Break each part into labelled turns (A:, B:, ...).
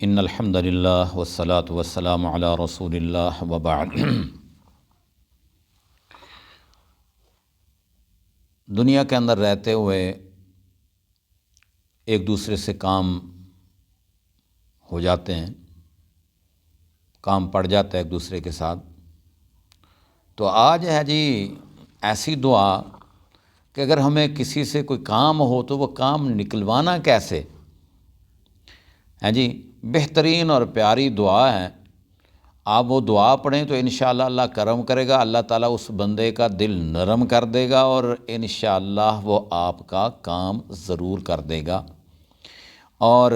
A: ان الحمد للہ والصلاة والسلام علی رسول اللہ وبعد۔ دنیا کے اندر رہتے ہوئے ایک دوسرے سے کام ہو جاتے ہیں، کام پڑ جاتا ہے ایک دوسرے کے ساتھ۔ تو آج ہے جی ایسی دعا کہ اگر ہمیں کسی سے کوئی کام ہو تو وہ کام نکلوانا کیسے ہے جی، بہترین اور پیاری دعا ہے۔ آپ وہ دعا پڑھیں تو انشاءاللہ اللہ کرم کرے گا، اللہ تعالیٰ اس بندے کا دل نرم کر دے گا اور انشاءاللہ وہ آپ کا کام ضرور کر دے گا۔ اور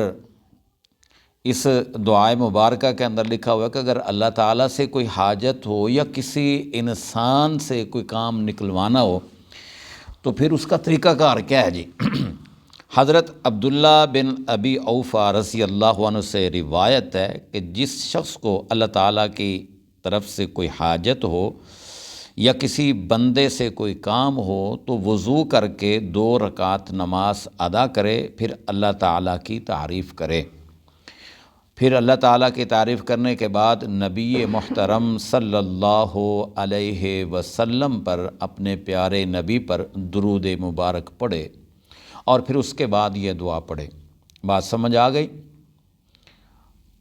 A: اس دعائے مبارکہ کے اندر لکھا ہوا ہے کہ اگر اللہ تعالیٰ سے کوئی حاجت ہو یا کسی انسان سے کوئی کام نکلوانا ہو تو پھر اس کا طریقہ کار کیا ہے جی۔ حضرت عبداللہ بن ابی اوفا رضی اللہ عنہ سے روایت ہے کہ جس شخص کو اللہ تعالیٰ کی طرف سے کوئی حاجت ہو یا کسی بندے سے کوئی کام ہو تو وضو کر کے 2 رکعت نماز ادا کرے، پھر اللہ تعالیٰ کی تعریف کرے۔ پھر اللہ تعالیٰ کی تعریف کرنے کے بعد نبی محترم صلی اللہ علیہ وسلم پر، اپنے پیارے نبی پر درود مبارک پڑھے اور پھر اس کے بعد یہ دعا پڑھے۔ بات سمجھ آ گئی؟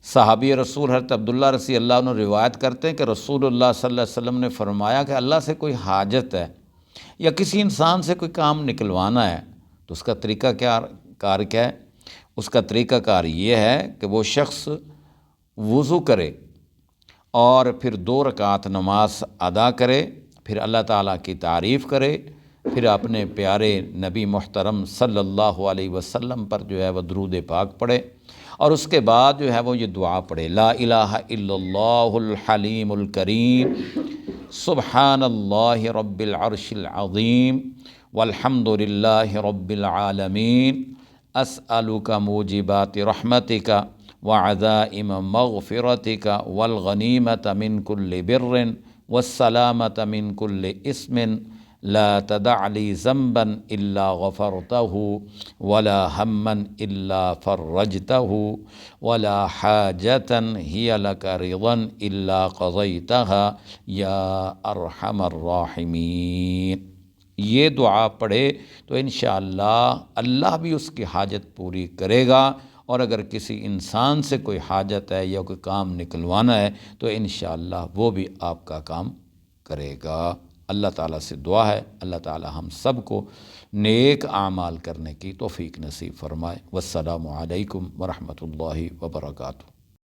A: صحابی رسول حضرت عبداللہ رضی اللہ عنہ روایت کرتے ہیں کہ رسول اللہ صلی اللہ علیہ وسلم نے فرمایا کہ اللہ سے کوئی حاجت ہے یا کسی انسان سے کوئی کام نکلوانا ہے تو اس کا طریقہ کار کیا ہے؟ اس کا طریقہ کار یہ ہے کہ وہ شخص وضو کرے اور پھر 2 رکعت نماز ادا کرے، پھر اللہ تعالیٰ کی تعریف کرے، پھر اپنے پیارے نبی محترم صلی اللہ علیہ وسلم پر جو ہے وہ درود پاک پڑھے اور اس کے بعد جو ہے وہ یہ دعا پڑھے، لا الہ الا اللہ الحلیم الکریم سبحان اللہ رب العرش العظیم والحمد للہ رب العالمین اسألک موجبات رحمتک وعزائم مغفرتک والغنیمت من کل بر والسلامت من کل اسم لا تدع لی ذنبا الا غفرته ولا ہما الا فرجته ولا حاجة هي لك رضا الا قضيتها یا ارحم الراحمین۔ یہ دعا پڑھے تو انشاءاللہ اللہ بھی اس کی حاجت پوری کرے گا، اور اگر کسی انسان سے کوئی حاجت ہے یا کوئی کام نکلوانا ہے تو انشاءاللہ وہ بھی آپ کا کام کرے گا۔ اللہ تعالیٰ سے دعا ہے اللہ تعالیٰ ہم سب کو نیک اعمال کرنے کی توفیق نصیب فرمائے۔ والسلام علیکم ورحمۃ اللہ وبرکاتہ۔